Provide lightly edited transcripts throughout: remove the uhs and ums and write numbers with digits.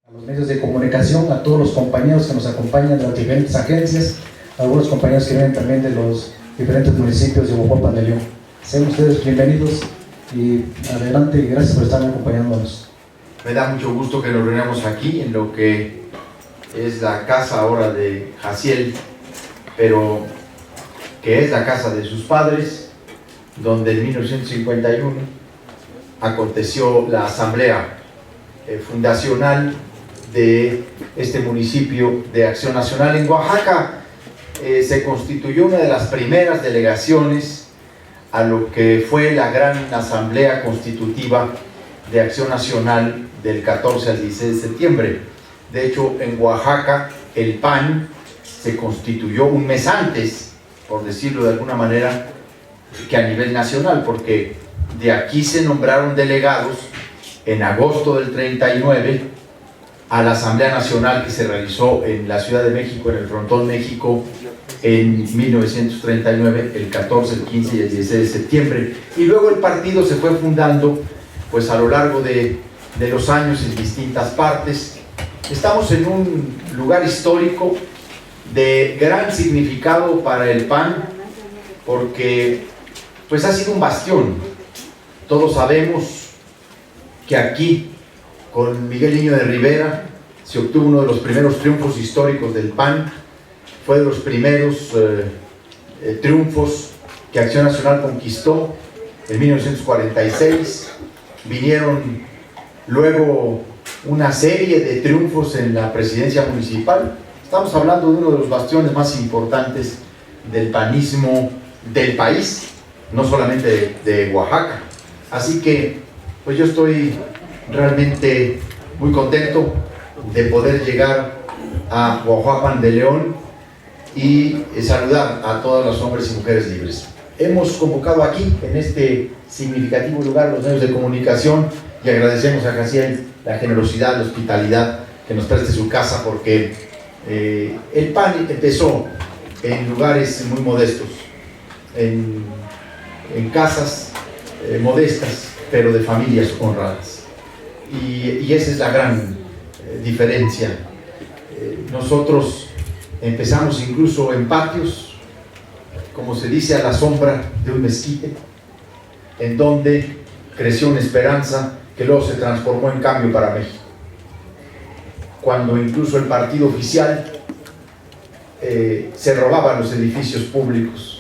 A los medios de comunicación, a todos los compañeros que nos acompañan de las diferentes agencias, a algunos compañeros que vienen también de los diferentes municipios de Huajuapan de León. Sean ustedes bienvenidos y adelante, y gracias por estar acompañándonos. Me da mucho gusto que nos reunamos aquí en lo que es la casa ahora de Jaciel, pero que es la casa de sus padres, donde en 1951 aconteció la asamblea fundacional de este municipio de Acción Nacional. En Oaxaca se constituyó una de las primeras delegaciones a lo que fue la gran asamblea constitutiva de Acción Nacional del 14 al 16 de septiembre. De hecho, en Oaxaca el PAN se constituyó un mes antes, por decirlo de alguna manera, que a nivel nacional, porque de aquí se nombraron delegados en agosto del 39 a la Asamblea Nacional que se realizó en la Ciudad de México, en el Frontón México, en 1939, el 14, el 15 y el 16 de septiembre. Y luego el partido se fue fundando pues a lo largo de los años en distintas partes. Estamos en un lugar histórico de gran significado para el PAN, porque pues ha sido un bastión. Todos sabemos que aquí, con Miguel Niño de Rivera, se obtuvo uno de los primeros triunfos históricos del PAN. Fue de los primeros triunfos que Acción Nacional conquistó en 1946. Vinieron luego una serie de triunfos en la presidencia municipal. Estamos hablando de uno de los bastiones más importantes del panismo del país, no solamente de Oaxaca. Así que pues yo estoy realmente muy contento de poder llegar a Huajuapan de León y saludar a todos los hombres y mujeres libres. Hemos convocado aquí, en este significativo lugar, los medios de comunicación, y agradecemos a Jaciel la generosidad, la hospitalidad que nos preste su casa, porque el PAN empezó en lugares muy modestos, en casas modestas, pero de familias honradas. Y esa es la gran diferencia. Nosotros empezamos incluso en patios, como se dice, a la sombra de un mezquite, en donde creció una esperanza que luego se transformó en cambio para México. Cuando incluso el partido oficial se robaba los edificios públicos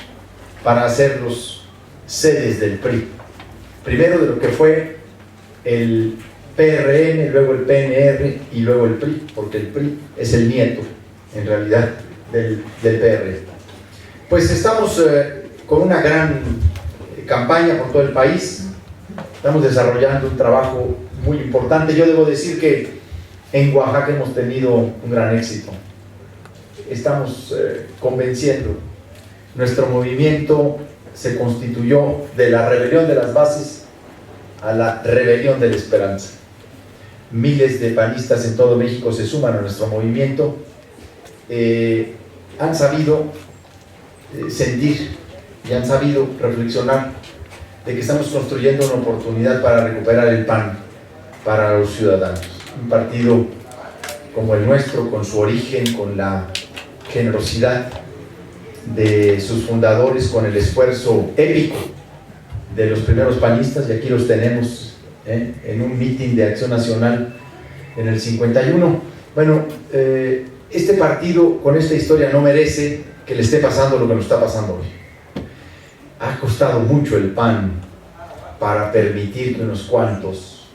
para hacerlos sedes del PRI. Primero de lo que fue el PRN, luego el PNR y luego el PRI, porque el PRI es el nieto, en realidad, del PRN. Pues estamos con una gran campaña por todo el país. Estamos desarrollando un trabajo muy importante. Yo debo decir que en Oaxaca hemos tenido un gran éxito. Estamos convenciendo. Nuestro movimiento se constituyó de la rebelión de las bases a la rebelión de la esperanza. Miles de panistas en todo México se suman a nuestro movimiento. Han sabido sentir y han sabido reflexionar de que estamos construyendo una oportunidad para recuperar el PAN para los ciudadanos. Un partido como el nuestro, con su origen, con la generosidad de sus fundadores, con el esfuerzo épico de los primeros panistas, y aquí los tenemos en un mitin de Acción Nacional en el 51. Bueno, este partido con esta historia no merece que le esté pasando lo que nos está pasando hoy. Ha costado mucho el PAN para permitir que unos cuantos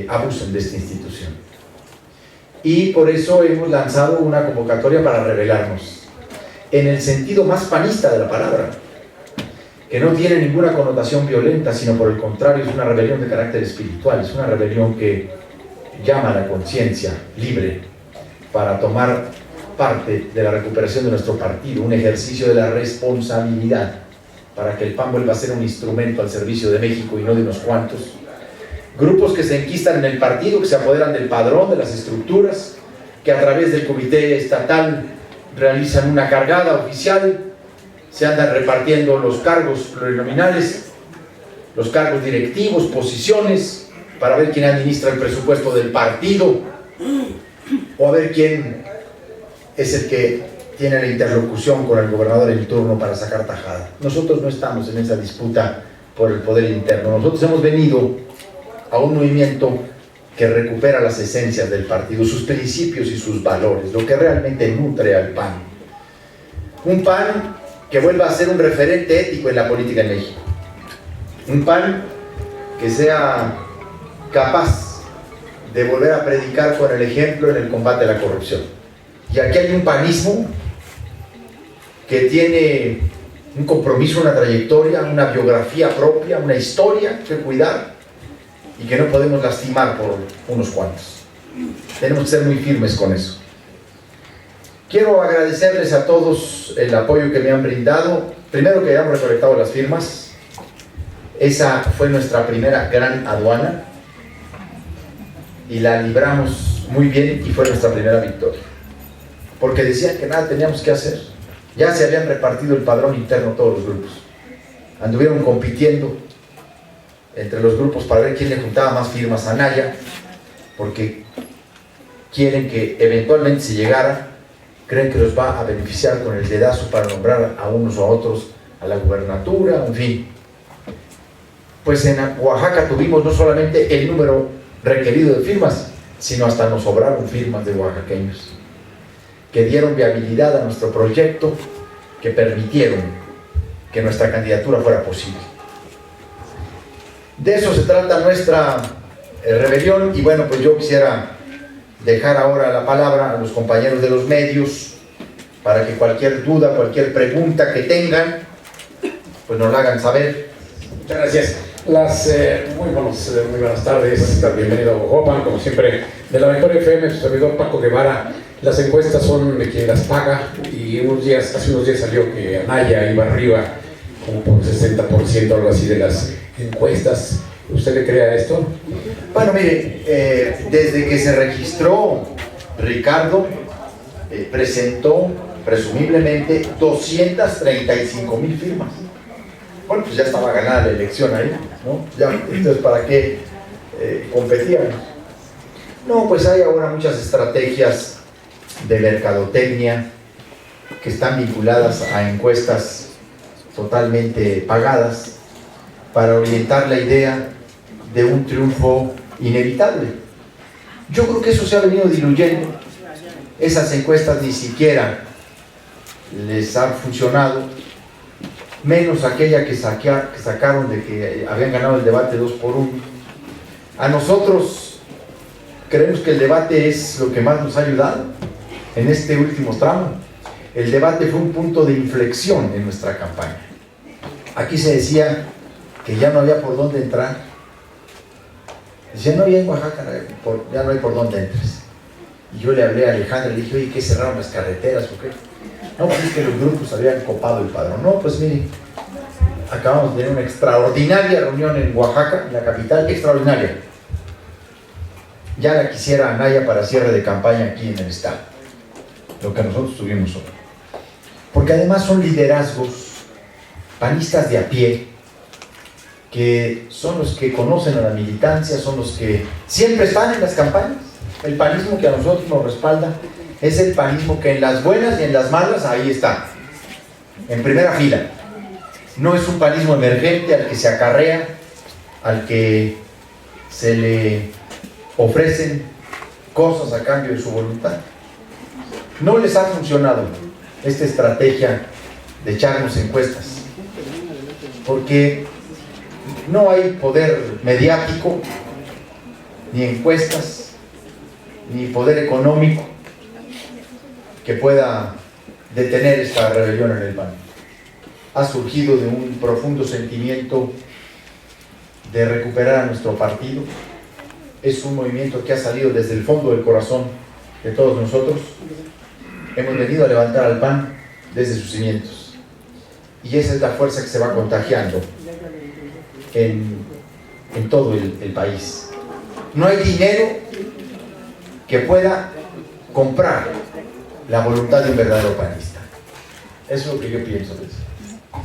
abusen de esta institución. Y por eso hemos lanzado una convocatoria para rebelarnos, en el sentido más panista de la palabra, que no tiene ninguna connotación violenta, sino por el contrario es una rebelión de carácter espiritual, es una rebelión que llama a la conciencia libre para tomar parte de la recuperación de nuestro partido, un ejercicio de la responsabilidad para que el PAN vuelva a ser un instrumento al servicio de México y no de unos cuantos. Grupos que se enquistan en el partido, que se apoderan del padrón, de las estructuras, que a través del comité estatal realizan una cargada oficial, se andan repartiendo los cargos plurinominales, los cargos directivos, posiciones, para ver quién administra el presupuesto del partido, o a ver quién es el que tiene la interlocución con el gobernador en turno para sacar tajada. Nosotros no estamos en esa disputa por el poder interno. Nosotros hemos venido a un movimiento que recupera las esencias del partido, sus principios y sus valores, lo que realmente nutre al PAN. Un PAN que vuelva a ser un referente ético en la política en México. Un PAN que sea capaz de volver a predicar con el ejemplo en el combate a la corrupción. Y aquí hay un panismo que tiene un compromiso, una trayectoria, una biografía propia, una historia que cuidar y que no podemos lastimar por unos cuantos. Tenemos que ser muy firmes con eso. Quiero agradecerles a todos el apoyo que me han brindado. Primero, que hayamos recolectado las firmas. Esa fue nuestra primera gran aduana y la libramos muy bien y fue nuestra primera victoria. Porque decían que nada teníamos que hacer. Ya se habían repartido el padrón interno todos los grupos. Anduvieron compitiendo entre los grupos para ver quién le juntaba más firmas a Anaya, porque quieren que eventualmente, si llegara, creen que los va a beneficiar con el dedazo para nombrar a unos o a otros a la gubernatura, en fin. Pues en Oaxaca tuvimos no solamente el número requerido de firmas, sino hasta nos sobraron firmas de oaxaqueños que dieron viabilidad a nuestro proyecto, que permitieron que nuestra candidatura fuera posible. De eso se trata nuestra rebelión. Y bueno, pues yo quisiera dejar ahora la palabra a los compañeros de los medios para que cualquier duda, cualquier pregunta que tengan, pues nos la hagan saber. Muchas gracias. Muy buenas tardes, bienvenido a Ojopan, como siempre, de la Mejor FM, su servidor Paco Guevara. Las encuestas son de quien las paga, y hace unos días salió que Anaya iba arriba como por 60%, algo así, de las encuestas. ¿Usted le cree a esto? Bueno, mire, desde que se registró, Ricardo presentó presumiblemente 235,000 firmas. Bueno, pues ya estaba ganada la elección ahí, ¿no? Ya, entonces, ¿para qué competían? No, pues hay ahora muchas estrategias de mercadotecnia que están vinculadas a encuestas totalmente pagadas para orientar la idea de un triunfo inevitable. Yo creo que eso se ha venido diluyendo. Esas encuestas ni siquiera les han funcionado, menos aquella que sacaron de que habían ganado el debate 2-1. A nosotros creemos que el debate es lo que más nos ha ayudado en este último tramo. El debate fue un punto de inflexión en nuestra campaña. Aquí se decía que ya no había por dónde entrar. Decía, no, ya en Oaxaca ya no hay por dónde entres. Y yo le hablé a Alejandro y le dije, oye, ¿qué cerraron las carreteras o qué? No, pues es que los grupos habían copado el padrón. No, pues mire, acabamos de tener una extraordinaria reunión en Oaxaca, en la capital, extraordinaria. Ya la quisiera Anaya para cierre de campaña aquí en el estado, lo que nosotros tuvimos hoy. Porque además son liderazgos panistas de a pie, que son los que conocen a la militancia, son los que siempre están en las campañas. El panismo que a nosotros nos respalda es el panismo que en las buenas y en las malas ahí está, en primera fila. No es un panismo emergente al que se acarrea, al que se le ofrecen cosas a cambio de su voluntad. No les ha funcionado esta estrategia de echarnos encuestas, porque no hay poder mediático, ni encuestas, ni poder económico que pueda detener esta rebelión en el PAN. Ha surgido de un profundo sentimiento de recuperar a nuestro partido. Es un movimiento que ha salido desde el fondo del corazón de todos nosotros. Hemos venido a levantar al PAN desde sus cimientos. Y esa es la fuerza que se va contagiando en todo el país. No hay dinero que pueda comprar la voluntad de un verdadero panista. Eso es lo que yo pienso de eso.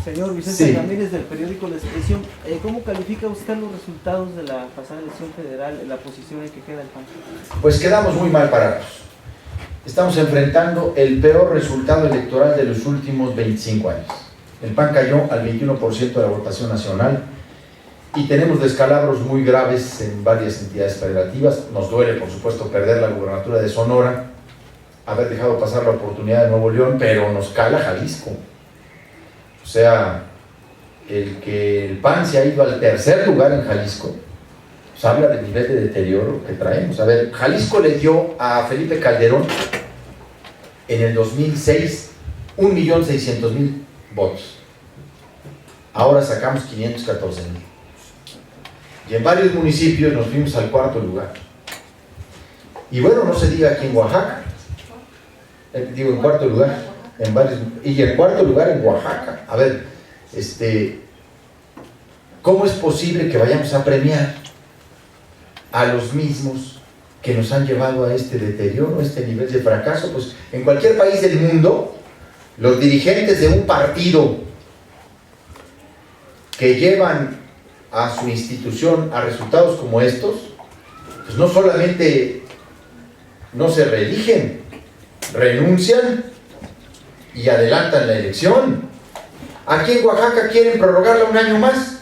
Señor Vicente Sí. Ramírez, del periódico La Expresión, ¿cómo califica usted los resultados de la pasada elección federal, la posición en que queda el PAN? Pues quedamos muy mal parados. estamos enfrentando el peor resultado electoral de los últimos 25 años. El PAN cayó al 21% de la votación nacional y tenemos descalabros muy graves en varias entidades federativas. Nos duele, por supuesto, perder la gubernatura de Sonora, haber dejado pasar la oportunidad de Nuevo León, pero nos cala Jalisco. O sea, el que el PAN se ha ido al tercer lugar en Jalisco, pues habla del nivel de deterioro que traemos. A ver, Jalisco le dio a Felipe Calderón en el 2006 1.600.000 votos. Ahora sacamos 514,000. Y en varios municipios nos fuimos al cuarto lugar. Y bueno, no se diga aquí en Oaxaca. Digo, en cuarto lugar. Y en cuarto lugar en Oaxaca. A ver, ¿cómo es posible que vayamos a premiar a los mismos que nos han llevado a este deterioro, a este nivel de fracaso? Pues en cualquier país del mundo, los dirigentes de un partido que llevan a su institución a resultados como estos, pues no solamente no se reeligen, renuncian y adelantan la elección. Aquí en Oaxaca quieren prorrogarla un año más.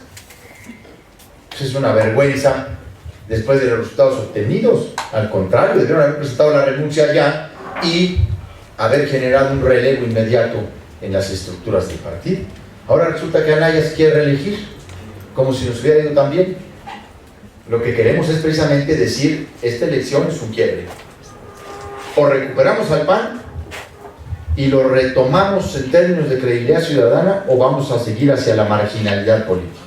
Pues es una vergüenza después de los resultados obtenidos. Al contrario, debieron haber presentado la renuncia ya y haber generado un relevo inmediato en las estructuras del partido. Ahora resulta que Anaya se quiere reelegir, como si nos hubiera ido tan bien. Lo que queremos es precisamente decir, esta elección es un quiebre. O recuperamos al PAN y lo retomamos en términos de credibilidad ciudadana, o vamos a seguir hacia la marginalidad política.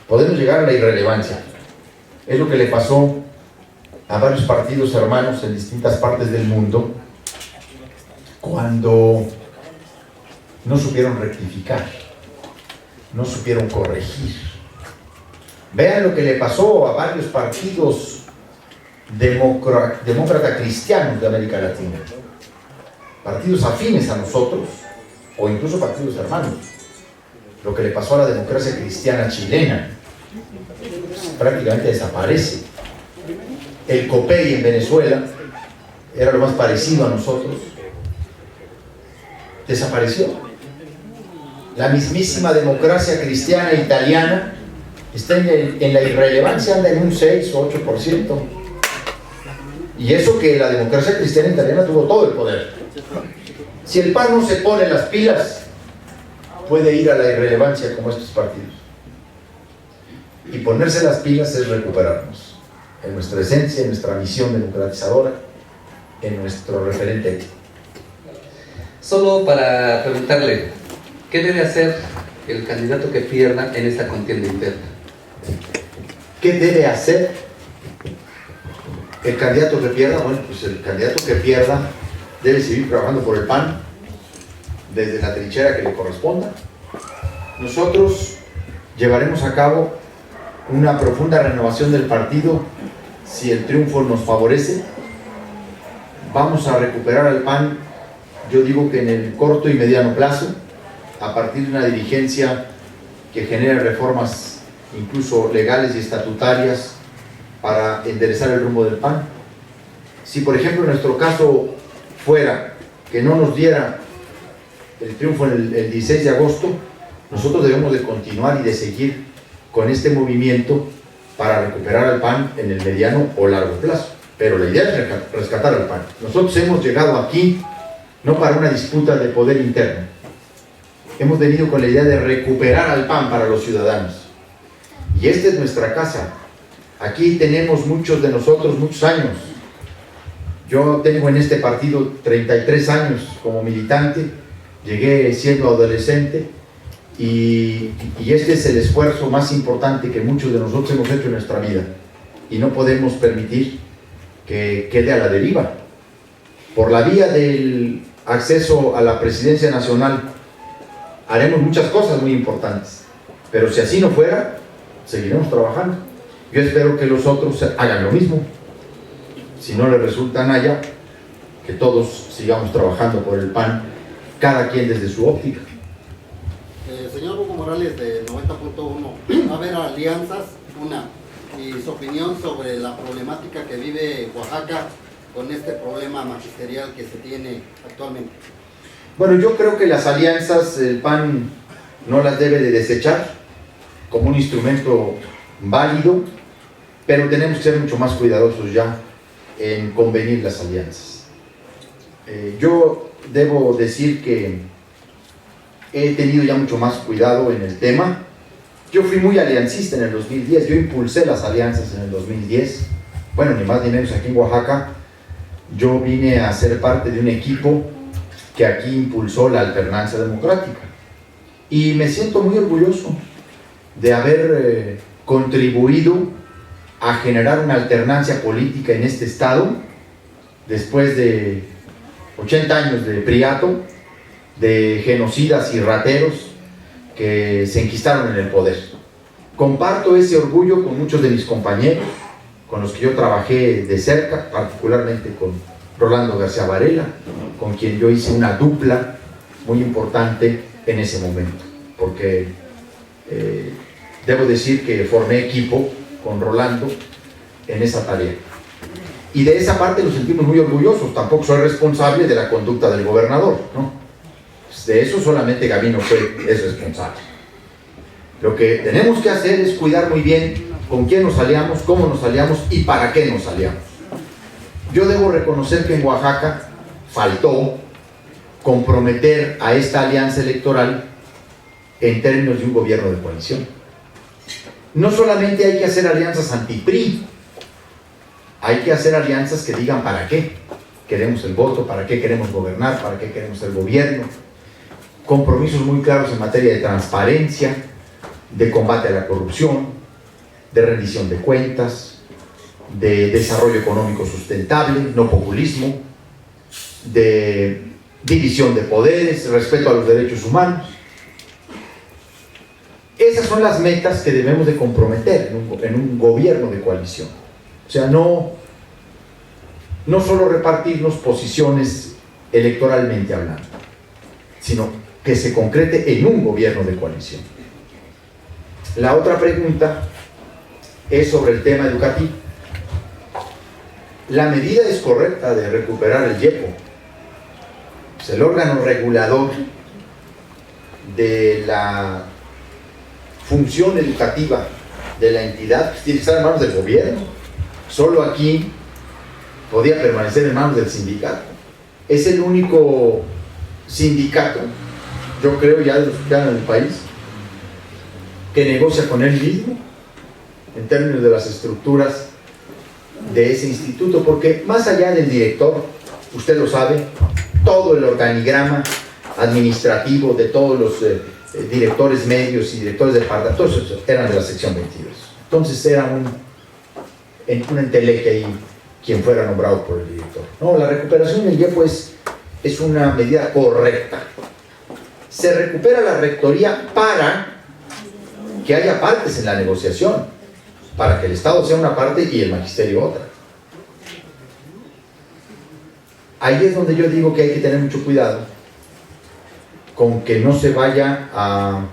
Podemos llegar a la irrelevancia. Es lo que le pasó a varios partidos hermanos en distintas partes del mundo cuando no supieron rectificar, no supieron corregir. Vean lo que le pasó a varios partidos demócrata cristianos de América Latina, partidos afines a nosotros o incluso partidos hermanos. Lo que le pasó a la democracia cristiana chilena, pues, prácticamente desaparece. El COPEI en Venezuela era lo más parecido a nosotros, desapareció. La mismísima democracia cristiana italiana está en la irrelevancia, anda en un 6 o 8%. Y eso que la democracia cristiana italiana tuvo todo el poder. Si el PAN no se pone las pilas, puede ir a la irrelevancia como estos partidos. Y ponerse las pilas es recuperarnos en nuestra esencia, en nuestra misión democratizadora, en nuestro referente ético. Solo para preguntarle, ¿qué debe hacer el candidato que pierda en esta contienda interna? ¿Qué debe hacer el candidato que pierda? Bueno, pues el candidato que pierda debe seguir trabajando por el PAN desde la trinchera que le corresponda. Nosotros llevaremos a cabo una profunda renovación del partido si el triunfo nos favorece. Vamos a recuperar al PAN, yo digo que en el corto y mediano plazo, a partir de una dirigencia que genere reformas incluso legales y estatutarias para enderezar el rumbo del PAN. Si por ejemplo en nuestro caso fuera que no nos diera el triunfo el 16 de agosto, nosotros debemos de continuar y de seguir con este movimiento para recuperar al PAN en el mediano o largo plazo. Pero la idea es rescatar al PAN. Nosotros hemos llegado aquí no para una disputa de poder interno. Hemos venido con la idea de recuperar al PAN para los ciudadanos. Y esta es nuestra casa. Aquí tenemos muchos de nosotros muchos años. Yo tengo en este partido 33 años como militante. Llegué siendo adolescente. Y este es el esfuerzo más importante que muchos de nosotros hemos hecho en nuestra vida. Y no podemos permitir que quede a la deriva. Por la vía del acceso a la presidencia nacional haremos muchas cosas muy importantes, pero si así no fuera, seguiremos trabajando. Yo espero que los otros hagan lo mismo. Si no les resulta Anaya, que todos sigamos trabajando por el PAN, cada quien desde su óptica. Señor Hugo Morales de 90.1, va a haber alianzas, una, y su opinión sobre la problemática que vive Oaxaca con este problema magisterial que se tiene actualmente? Bueno, yo creo que las alianzas, el PAN no las debe de desechar como un instrumento válido, pero tenemos que ser mucho más cuidadosos ya en convenir las alianzas. Yo debo decir que he tenido ya mucho más cuidado en el tema. Yo fui muy aliancista en el 2010, yo impulsé las alianzas en el 2010. Bueno, ni más ni menos aquí en Oaxaca, yo vine a ser parte de un equipo que aquí impulsó la alternancia democrática. Y me siento muy orgulloso de haber contribuido a generar una alternancia política en este estado, después de 80 años de priato, de genocidas y rateros que se enquistaron en el poder. Comparto ese orgullo con muchos de mis compañeros, con los que yo trabajé de cerca, particularmente con Rolando García Varela, con quien yo hice una dupla muy importante en ese momento, porque debo decir que formé equipo con Rolando en esa tarea. Y de esa parte nos sentimos muy orgullosos. Tampoco soy responsable de la conducta del gobernador, ¿no? Pues de eso solamente Gabino es responsable. Lo que tenemos que hacer es cuidar muy bien con quién nos aliamos, cómo nos aliamos y para qué nos aliamos. Yo debo reconocer que en Oaxaca faltó comprometer a esta alianza electoral en términos de un gobierno de coalición. No solamente hay que hacer alianzas anti-PRI, hay que hacer alianzas que digan para qué queremos el voto, para qué queremos gobernar, para qué queremos el gobierno. Compromisos muy claros en materia de transparencia, de combate a la corrupción, de rendición de cuentas, de desarrollo económico sustentable, no populismo, de división de poderes, respeto a los derechos humanos. Esas son las metas que debemos de comprometer en un gobierno de coalición. O sea, no solo repartirnos posiciones electoralmente hablando, sino que se concrete en un gobierno de coalición. La otra pregunta es sobre el tema educativo. La medida es correcta de recuperar el IEPO. Pues el órgano regulador de la función educativa de la entidad pues tiene que estar en manos del gobierno. Solo aquí podía permanecer en manos del sindicato. Es el único sindicato, yo creo, ya de los que quedan en el país, que negocia con él mismo en términos de las estructuras de ese instituto, porque más allá del director, usted lo sabe, todo el organigrama administrativo de todos los directores medios y directores de departamento, todos eran de la sección 22. Entonces era un enteleque ahí quien fuera nombrado por el director. No, la recuperación del IEPO es una medida correcta. Se recupera la rectoría para que haya partes en la negociación, para que el Estado sea una parte y el magisterio otra. Ahí es donde yo digo que hay que tener mucho cuidado con que no se vaya a...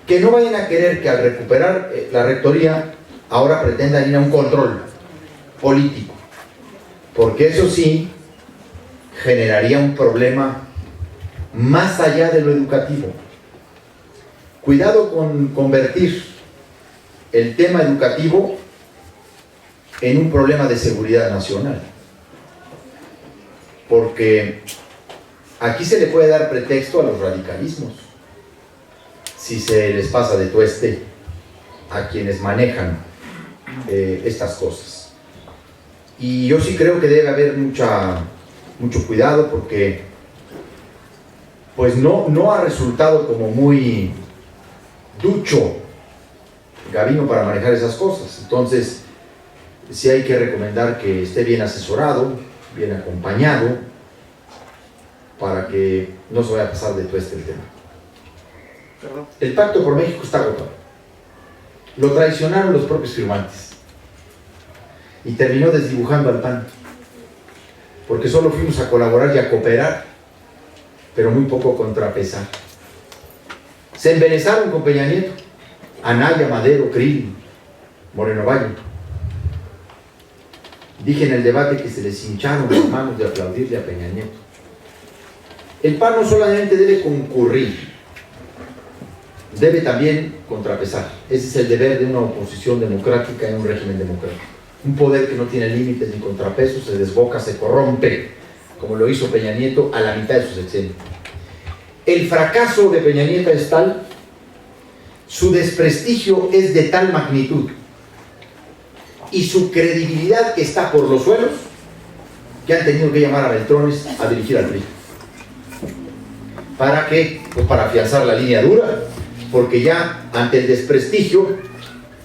que no vayan a querer que al recuperar la rectoría ahora pretendan ir a un control político, porque eso sí generaría un problema más allá de lo educativo. Cuidado con convertir el tema educativo en un problema de seguridad nacional, porque aquí se le puede dar pretexto a los radicalismos si se les pasa de tueste a quienes manejan estas cosas. Y yo sí creo que debe haber mucho cuidado, porque pues no ha resultado como muy ducho Gabino para manejar esas cosas. Entonces sí hay que recomendar que esté bien asesorado, bien acompañado, para que no se vaya a pasar de tueste el tema. El Pacto por México está agotado. Lo traicionaron los propios firmantes y terminó desdibujando al PAN, porque solo fuimos a colaborar y a cooperar, pero muy poco contrapesar. Se embelezaron con Peña Nieto, Anaya, Madero, Krill, Moreno Valle, Dije en el debate que se les hincharon las manos de aplaudirle a Peña Nieto. El PAN no solamente debe concurrir, debe también contrapesar. Ese es el deber de una oposición democrática en un régimen democrático. Un poder que no tiene límites ni contrapesos, se desboca, se corrompe, como lo hizo Peña Nieto a la mitad de su sexenio. El fracaso de Peña Nieto es tal, su desprestigio es de tal magnitud y su credibilidad está por los suelos que han tenido que llamar a Beltrones a dirigir al PRI. ¿Para qué? Pues para afianzar la línea dura, porque ya ante el desprestigio,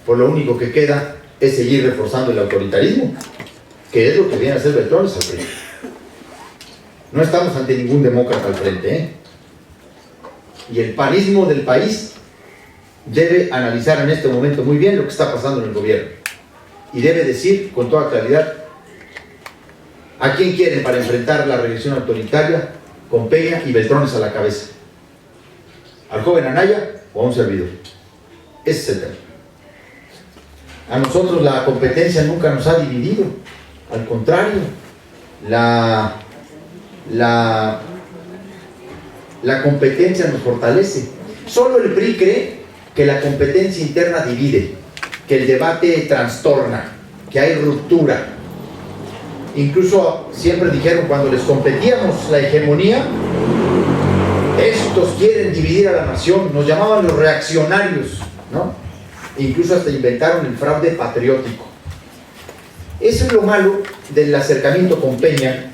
pues lo único que queda es seguir reforzando el autoritarismo, que es lo que viene a hacer Beltrones al PRI. No estamos ante ningún demócrata al frente, ¿eh? Y el panismo del país debe analizar en este momento muy bien lo que está pasando en el gobierno y debe decir con toda claridad a quién quieren para enfrentar la regresión autoritaria con Peña y Beltrones a la cabeza, al joven Anaya o a un servidor. Ese es el tema. A nosotros la competencia nunca nos ha dividido, al contrario, la competencia nos fortalece. Solo el PRI cree que la competencia interna divide, que el debate trastorna, que hay ruptura. Incluso siempre dijeron cuando les competíamos la hegemonía, estos quieren dividir a la nación, nos llamaban los reaccionarios, ¿no? Incluso hasta inventaron el fraude patriótico. Eso es lo malo del acercamiento con Peña,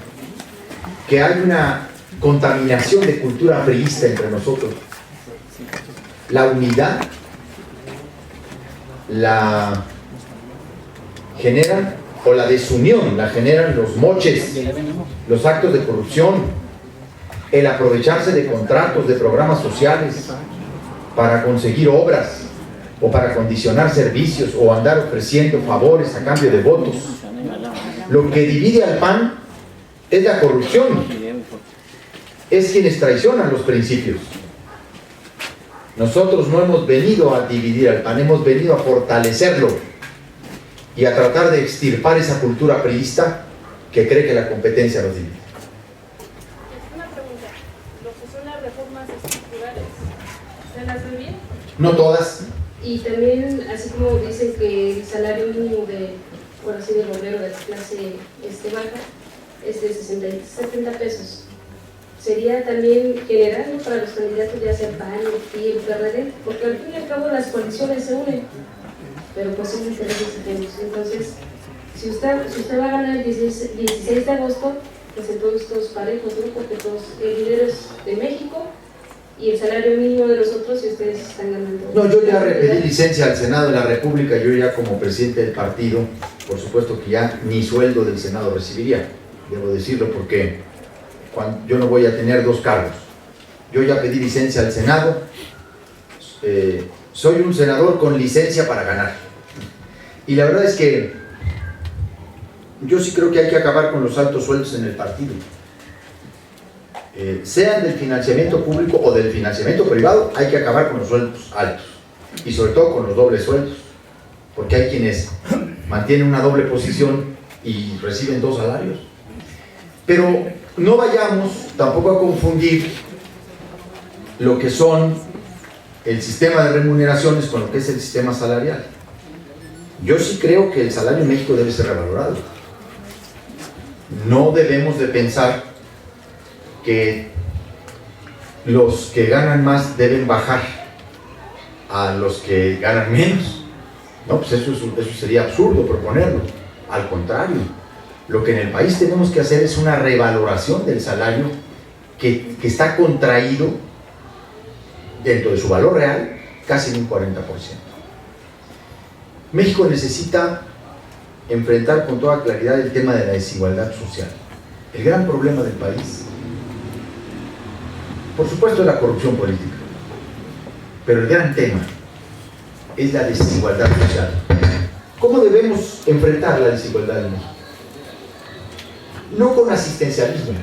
que hay una contaminación de cultura priista entre nosotros. La unidad la generan, o la desunión la generan los moches, los actos de corrupción, el aprovecharse de contratos, de programas sociales para conseguir obras o para condicionar servicios o andar ofreciendo favores a cambio de votos. Lo que divide al PAN es la corrupción, es quienes traicionan los principios. Nosotros no hemos venido a dividir al PAN, hemos venido a fortalecerlo y a tratar de extirpar esa cultura priista que cree que la competencia los divide. Una pregunta, lo que son las reformas estructurales, ¿se las ven bien? No todas. Y también, así como dicen que el salario mínimo de, por así del obrero de la clase baja es de 70 pesos. Sería también general, ¿no?, para los candidatos, ya sea PAN, el PRI, el PRD, porque al fin y al cabo las coaliciones se unen, pero pues son intereses ajenos. Entonces, si usted va a ganar el 16 de agosto, pues entonces todos parejos, ¿no?, porque todos el dinero es de México y el salario mínimo de nosotros y ustedes están ganando. No, yo ya pedí licencia al Senado de la República, yo ya como presidente del partido, por supuesto que ya ni sueldo del Senado recibiría, debo decirlo, porque yo no voy a tener dos cargos. Yo ya pedí licencia al Senado, soy un senador con licencia para ganar. Y la verdad es que yo sí creo que hay que acabar con los altos sueldos en el partido. Sean del financiamiento público o del financiamiento privado, hay que acabar con los sueldos altos. Y sobre todo con los dobles sueldos. Porque hay quienes mantienen una doble posición y reciben dos salarios. Pero no vayamos tampoco a confundir lo que son el sistema de remuneraciones con lo que es el sistema salarial. Yo sí creo que el salario en México debe ser revalorado. No debemos de pensar que los que ganan más deben bajar a los que ganan menos. No, pues eso sería absurdo proponerlo. Al contrario, lo que en el país tenemos que hacer es una revaloración del salario que está contraído dentro de su valor real casi en un 40%. México necesita enfrentar con toda claridad el tema de la desigualdad social. El gran problema del país, por supuesto, es la corrupción política, pero el gran tema es la desigualdad social. ¿Cómo debemos enfrentar la desigualdad en México? No con asistencialismo.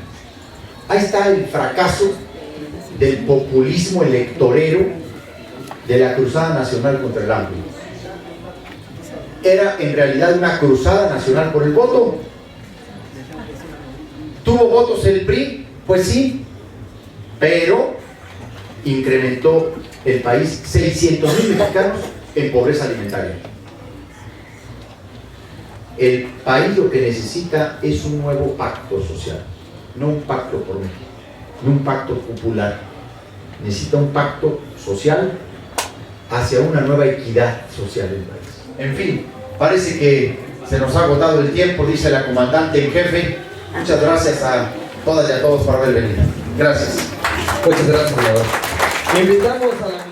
Ahí está el fracaso del populismo electorero de la Cruzada Nacional contra el hambre. Era en realidad una cruzada nacional por el voto. ¿Tuvo votos el PRI? Pues sí, pero incrementó el país 600,000 mexicanos en pobreza alimentaria. El país lo que necesita es un nuevo pacto social, no un pacto por México, no un pacto popular. Necesita un pacto social hacia una nueva equidad social del país. En fin, parece que se nos ha agotado el tiempo, dice la comandante en jefe. Muchas gracias a todas y a todos por haber venido. Gracias. Muchas gracias, senador. Invitamos a la